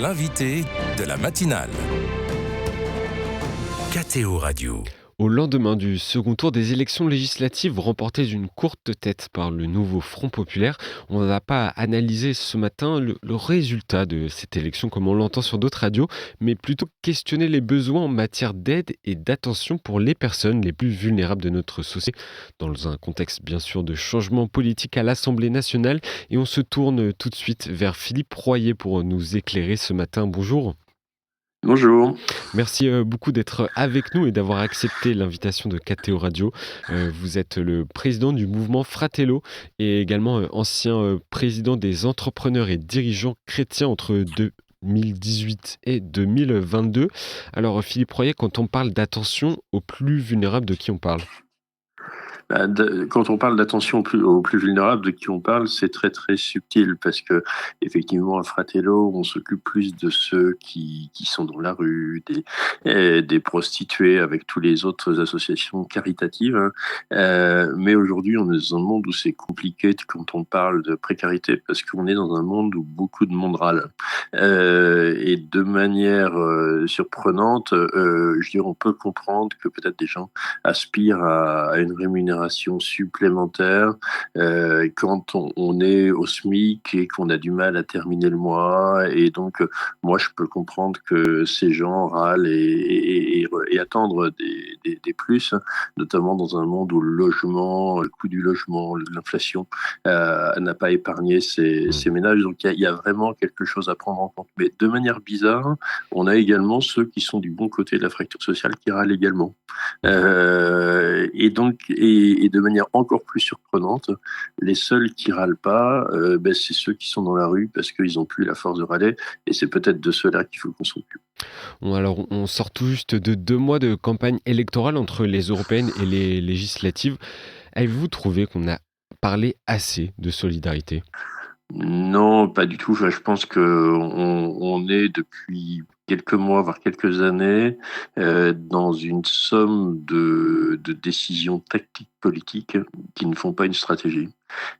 L'invité de la matinale. KTO Radio. Au lendemain du second tour des élections législatives remportées d'une courte tête par le nouveau Front populaire, on n'a pas analysé ce matin le résultat de cette élection comme on l'entend sur d'autres radios, mais plutôt questionner les besoins en matière d'aide et d'attention pour les personnes les plus vulnérables de notre société, dans un contexte bien sûr de changement politique à l'Assemblée nationale. Et on se tourne tout de suite vers Philippe Royer pour nous éclairer ce matin. Bonjour. Bonjour. Merci beaucoup d'être avec nous et d'avoir accepté l'invitation de KTO Radio. Vous êtes le président du mouvement Fratello et également ancien président des entrepreneurs et dirigeants chrétiens entre 2018 et 2022. Alors Philippe Royer, quand on parle d'attention aux plus vulnérables, de qui on parle ? Quand on parle d'attention aux plus vulnérables, de qui on parle, c'est très très subtil parce que effectivement à Fratello, on s'occupe plus de ceux qui sont dans la rue, des prostituées avec toutes les autres associations caritatives. Mais aujourd'hui, on est dans un monde où c'est compliqué quand on parle de précarité parce qu'on est dans un monde où beaucoup de monde râle. Et de manière surprenante, je dirais, on peut comprendre que peut-être des gens aspirent à une rémunération supplémentaire quand on est au SMIC et qu'on a du mal à terminer le mois. Et donc, moi, je peux comprendre que ces gens râlent et attendent des plus, notamment dans un monde où le logement, le coût du logement, l'inflation n'a pas épargné ces ménages. Donc, il y a vraiment quelque chose à prendre en compte. Mais de manière bizarre, on a également ceux qui sont du bon côté de la fracture sociale qui râlent également. Et de manière encore plus surprenante, les seuls qui râlent pas, c'est ceux qui sont dans la rue parce qu'ils n'ont plus la force de râler. Et c'est peut-être de ceux-là qu'il faut qu'on s'occupe. Bon, alors, on sort tout juste de 2 mois de campagne électorale entre les européennes et les législatives. Avez-vous trouvé qu'on a parlé assez de solidarité ? Non, pas du tout. Je pense qu'on est depuis quelques mois, voire quelques années, dans une somme de décisions tactiques politiques qui ne font pas une stratégie.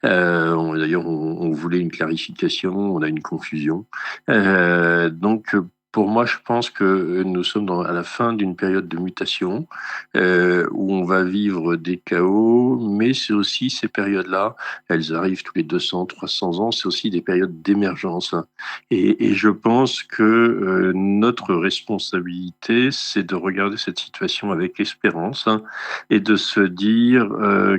D'ailleurs, on voulait une clarification, on a une confusion. Donc, pour moi, je pense que nous sommes à la fin d'une période de mutation où on va vivre des chaos, mais c'est aussi ces périodes-là, elles arrivent tous les 200, 300 ans, c'est aussi des périodes d'émergence. Et je pense que notre responsabilité, c'est de regarder cette situation avec espérance et de se dire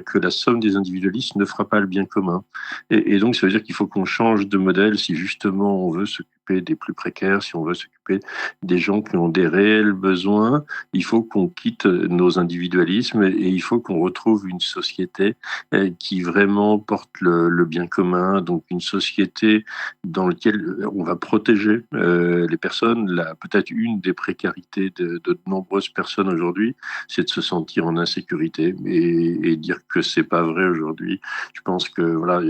que la somme des individualistes ne fera pas le bien commun. Et donc, ça veut dire qu'il faut qu'on change de modèle si justement on veut s'occuper des plus précaires, si on veut s'occuper des gens qui ont des réels besoins. Il faut qu'on quitte nos individualismes et il faut qu'on retrouve une société qui vraiment porte le bien commun, donc une société dans laquelle on va protéger les personnes. Peut-être une des précarités de nombreuses personnes aujourd'hui, c'est de se sentir en insécurité et dire que c'est pas vrai aujourd'hui. Je pense que voilà,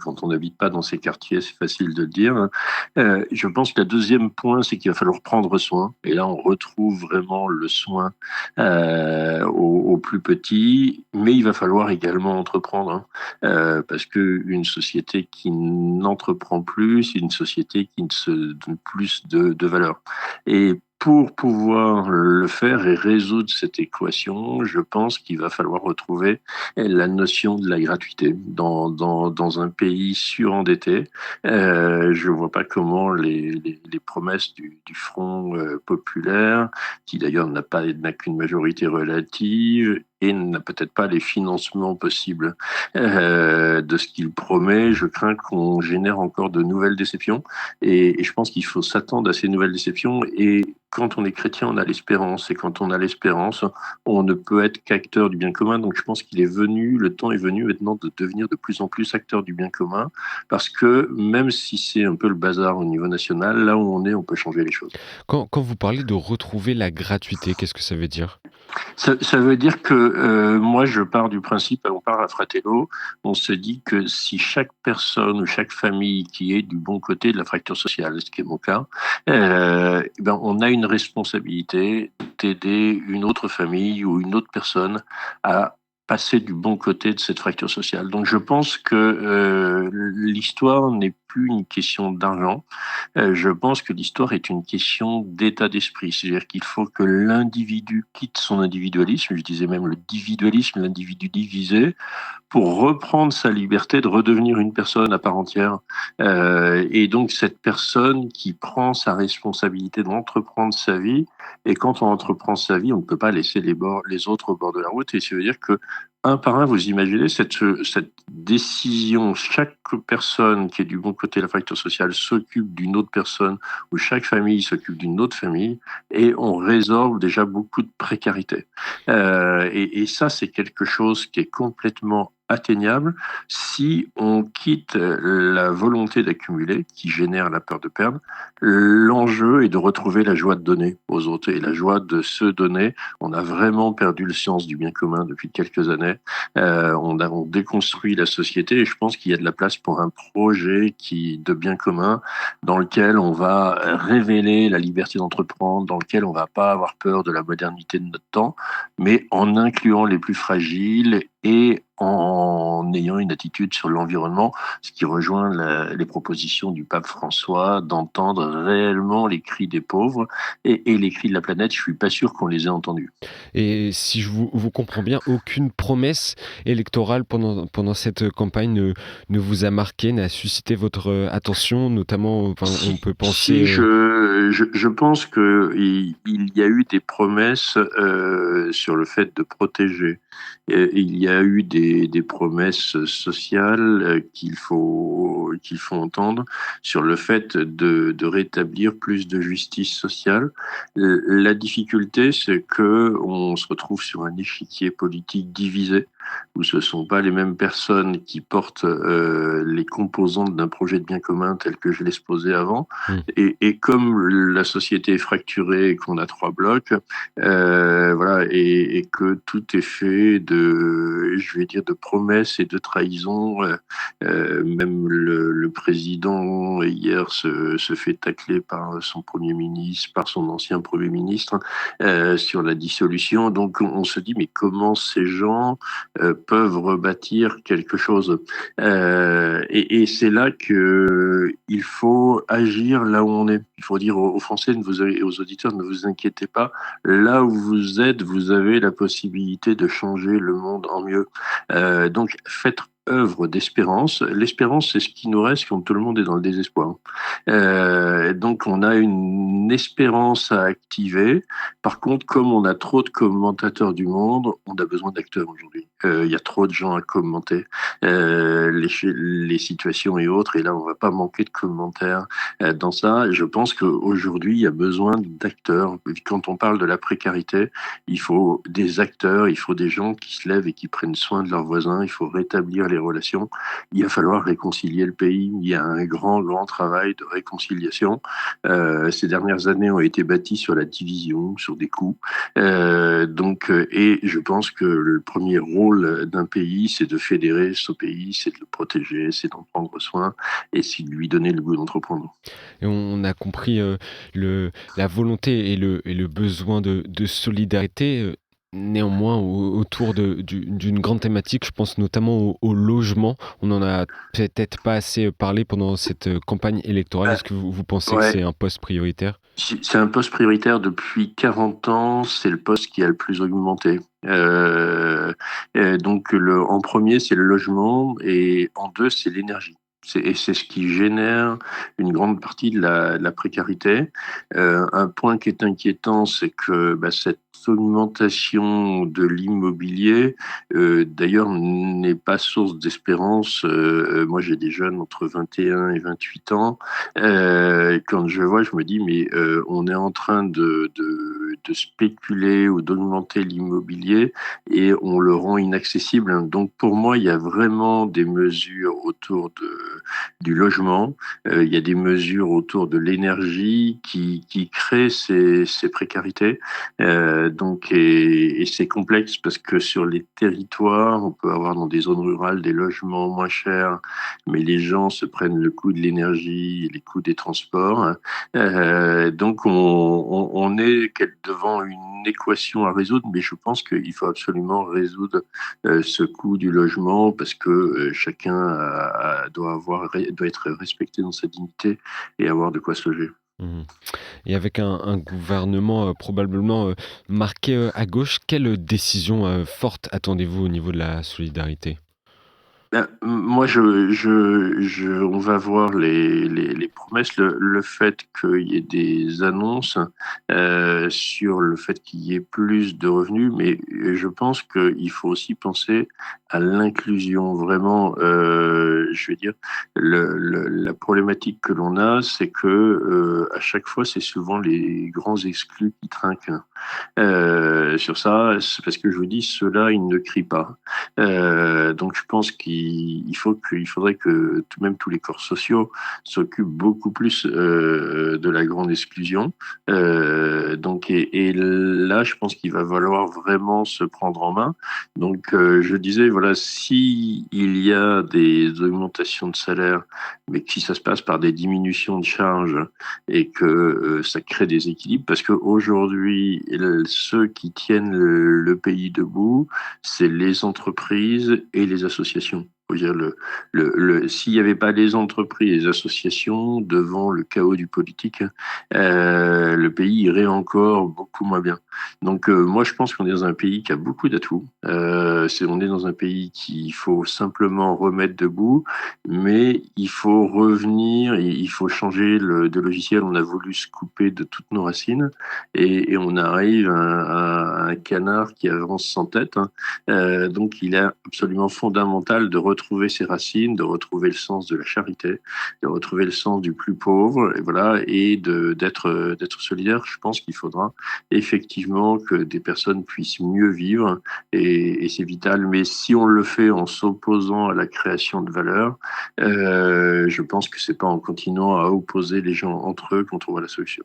quand on n'habite pas dans ces quartiers, c'est facile de le dire. Je pense que le deuxième point, c'est qu'il va falloir prendre soin. Et là, on retrouve vraiment le soin aux plus petits, mais il va falloir également entreprendre, parce qu'une société qui n'entreprend plus, c'est une société qui ne se donne plus de valeur. Et pour pouvoir le faire et résoudre cette équation, je pense qu'il va falloir retrouver la notion de la gratuité. Dans un pays surendetté, je ne vois pas comment les promesses du Front populaire, qui d'ailleurs n'a qu'une majorité relative, et n'a peut-être pas les financements possibles de ce qu'il promet. Je crains qu'on génère encore de nouvelles déceptions. Et je pense qu'il faut s'attendre à ces nouvelles déceptions. Et quand on est chrétien, on a l'espérance. Et quand on a l'espérance, on ne peut être qu'acteur du bien commun. Donc je pense le temps est venu maintenant de devenir de plus en plus acteur du bien commun. Parce que même si c'est un peu le bazar au niveau national, là où on est, on peut changer les choses. Quand vous parlez de retrouver la gratuité, qu'est-ce que ça veut dire ? Ça veut dire que moi, je pars du principe, on part à Fratello, on se dit que si chaque personne ou chaque famille qui est du bon côté de la fracture sociale, ce qui est mon cas, on a une responsabilité d'aider une autre famille ou une autre personne à passer du bon côté de cette fracture sociale. Donc je pense que l'histoire n'est plus une question d'argent. Je pense que l'histoire est une question d'état d'esprit. C'est-à-dire qu'il faut que l'individu quitte son individualisme, je disais même le individualisme, l'individu divisé, pour reprendre sa liberté de redevenir une personne à part entière. Et donc cette personne qui prend sa responsabilité d'entreprendre sa vie, et quand on entreprend sa vie, on ne peut pas laisser les autres au bord de la route. Et ça veut dire que un par un, vous imaginez cette décision, chaque personne qui est du bon côté de la fracture sociale s'occupe d'une autre personne, ou chaque famille s'occupe d'une autre famille, et on résorbe déjà beaucoup de précarité. Et ça, c'est quelque chose qui est complètement atteignable si on quitte la volonté d'accumuler qui génère la peur de perdre. L'enjeu est de retrouver la joie de donner aux autres et la joie de se donner. On a vraiment perdu le sens du bien commun depuis quelques années. On déconstruit la société et je pense qu'il y a de la place pour un projet de bien commun dans lequel on va révéler la liberté d'entreprendre, dans lequel on va pas avoir peur de la modernité de notre temps, mais en incluant les plus fragiles et en ayant une attitude sur l'environnement, ce qui rejoint les propositions du pape François d'entendre réellement les cris des pauvres et les cris de la planète. Je suis pas sûr qu'on les ait entendus. Et si je vous comprends bien, aucune promesse électorale pendant cette campagne ne vous a marqué, n'a suscité votre attention, notamment, enfin, on peut penser... Si je pense qu'il y a eu des promesses sur le fait de protéger. Il y a eu des promesses sociales qu'il faut entendre sur le fait de rétablir plus de justice sociale. La difficulté, c'est que on se retrouve sur un échiquier politique divisé, où ce ne sont pas les mêmes personnes qui portent les composantes d'un projet de bien commun tel que je l'ai exposé avant. Hmm. Et comme la société est fracturée et qu'on a trois blocs, voilà, et que tout est fait je vais dire, de promesses et de trahisons. Même le président hier se fait tacler par son premier ministre, par son ancien premier ministre, sur la dissolution. Donc on se dit, mais comment ces gens peuvent rebâtir quelque chose? Et c'est là que il faut agir là où on est. Il faut dire aux Français et aux auditeurs, ne vous inquiétez pas, là où vous êtes, vous avez la possibilité de changer le monde en mieux. Donc faites œuvre d'espérance. L'espérance, c'est ce qui nous reste quand tout le monde est dans le désespoir. Donc on a une espérance à activer. Par contre, comme on a trop de commentateurs du monde, on a besoin d'acteurs aujourd'hui. Il y a trop de gens à commenter les situations et autres, et là on va pas manquer de commentaires dans ça. Je pense qu'aujourd'hui il y a besoin d'acteurs. Quand on parle de la précarité, il faut des acteurs, il faut des gens qui se lèvent et qui prennent soin de leurs voisins, il faut rétablir les relations, il va falloir réconcilier le pays, il y a un grand travail de réconciliation. Ces dernières années ont été bâties sur la division, sur des coups. Et je pense que le premier rôle d'un pays, c'est de fédérer ce pays, c'est de le protéger, c'est d'en prendre soin et c'est de lui donner le goût d'entreprendre. Et on a compris la volonté et le besoin de solidarité. Néanmoins, autour d'une grande thématique, je pense notamment au logement. On n'en a peut-être pas assez parlé pendant cette campagne électorale. Est-ce que vous pensez que Ouais. c'est un poste prioritaire ? C'est un poste prioritaire depuis 40 ans, c'est le poste qui a le plus augmenté. Donc en premier, c'est le logement et en deux, c'est l'énergie. Et c'est ce qui génère une grande partie de la précarité. Un point qui est inquiétant, c'est que cette augmentation de l'immobilier, d'ailleurs, n'est pas source d'espérance. Moi, j'ai des jeunes entre 21 et 28 ans. Quand je vois, je me dis, mais on est en train de spéculer ou d'augmenter l'immobilier et on le rend inaccessible. Donc, pour moi, il y a vraiment des mesures autour du logement. Il y a des mesures autour de l'énergie qui créent ces précarités. Et c'est complexe parce que sur les territoires, on peut avoir dans des zones rurales des logements moins chers, mais les gens se prennent le coût de l'énergie, les coûts des transports. Donc on est devant une équation à résoudre, mais je pense qu'il faut absolument résoudre ce coût du logement parce que chacun doit être respecté dans sa dignité et avoir de quoi se loger. Mmh. Et avec un gouvernement, probablement, marqué, à gauche, quelle décision, forte attendez-vous au niveau de la solidarité? Ben, moi, on va voir les promesses, le fait qu'il y ait des annonces sur le fait qu'il y ait plus de revenus, mais je pense qu'il faut aussi penser à l'inclusion. Vraiment, je veux dire, la problématique que l'on a, c'est que à chaque fois, c'est souvent les grands exclus qui trinquent. Sur ça, c'est parce que je vous dis, ceux-là, ils ne crient pas. Donc je pense qu'il faudrait que même tous les corps sociaux s'occupent beaucoup plus de la grande exclusion. Et là, je pense qu'il va falloir vraiment se prendre en main. Donc je disais, voilà, si il y a des augmentations de salaire, mais que si ça se passe par des diminutions de charges et que ça crée des équilibres, parce qu'aujourd'hui, ceux qui tiennent le pays debout, c'est les entreprises et les associations. Faut dire s'il n'y avait pas les entreprises et les associations devant le chaos du politique, le pays irait encore beaucoup moins bien. Donc moi, je pense qu'on est dans un pays qui a beaucoup d'atouts. On est dans un pays qu'il faut simplement remettre debout, mais il faut revenir, il faut changer de logiciel. On a voulu se couper de toutes nos racines et on arrive à un canard qui avance sans tête. Hein. Donc il est absolument fondamental de retrouver ses racines, de retrouver le sens de la charité, de retrouver le sens du plus pauvre, et voilà, et d'être solidaire. Je pense qu'il faudra effectivement que des personnes puissent mieux vivre, et c'est vital. Mais si on le fait en s'opposant à la création de valeur, je pense que c'est pas en continuant à opposer les gens entre eux qu'on trouvera la solution.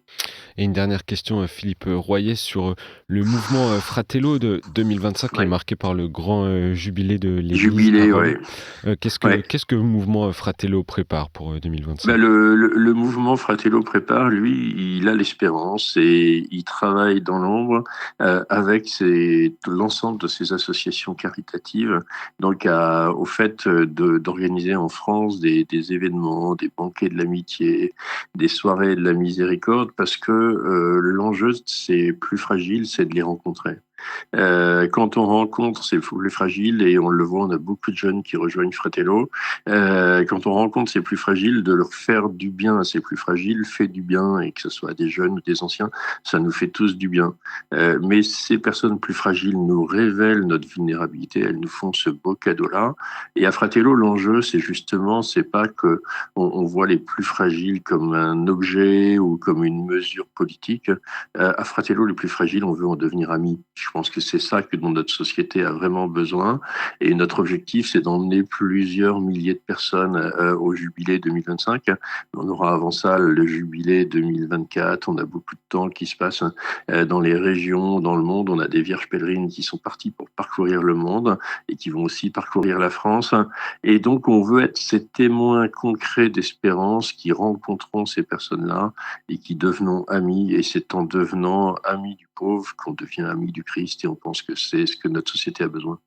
Et une dernière question, Philippe Royer, sur le mouvement Fratello de 2025 qui est Ouais. marqué par le grand jubilé de l'Église à Jubilé, Rome. ouais. Ouais. Qu'est-ce que le mouvement Fratello prépare pour 2025? Ben, le mouvement Fratello prépare, lui, il a l'espérance et il travaille dans l'ombre avec l'ensemble de ces associations caritatives, donc au fait d'organiser en France des événements, des banquets de l'amitié, des soirées de la miséricorde, parce que l'enjeu, c'est plus fragile, c'est de les rencontrer. Quand on rencontre ces plus fragiles, et on le voit, on a beaucoup de jeunes qui rejoignent Fratello, quand on rencontre ces plus fragiles, de leur faire du bien à ces plus fragiles fait du bien, et que ce soit des jeunes ou des anciens, ça nous fait tous du bien. Mais ces personnes plus fragiles nous révèlent notre vulnérabilité, elles nous font ce beau cadeau-là. Et à Fratello, l'enjeu, c'est pas que on voit les plus fragiles comme un objet ou comme une mesure politique. À Fratello, les plus fragiles, on veut en devenir amis. Je pense que c'est ça que dont notre société a vraiment besoin. Et notre objectif, c'est d'emmener plusieurs milliers de personnes au jubilé 2025. On aura avant ça le jubilé 2024. On a beaucoup de temps qui se passe dans les régions, dans le monde. On a des vierges pèlerines qui sont parties pour parcourir le monde et qui vont aussi parcourir la France. Et donc, on veut être ces témoins concrets d'espérance qui rencontreront ces personnes-là et qui devenons amis. Et c'est en devenant amis du pauvre qu'on devient amis du Christ. Et on pense que c'est ce que notre société a besoin.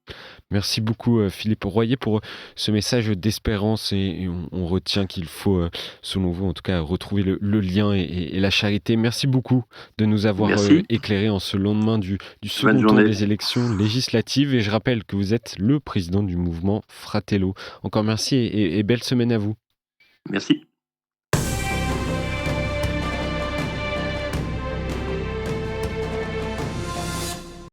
Merci beaucoup Philippe Royer pour ce message d'espérance et on retient qu'il faut, selon vous en tout cas, retrouver le lien et la charité. Merci beaucoup de nous avoir Merci. éclairés en ce lendemain du Bonne second tour journée. des élections législatives et je rappelle que vous êtes le président du mouvement Fratello. Encore merci et belle semaine à vous. Merci.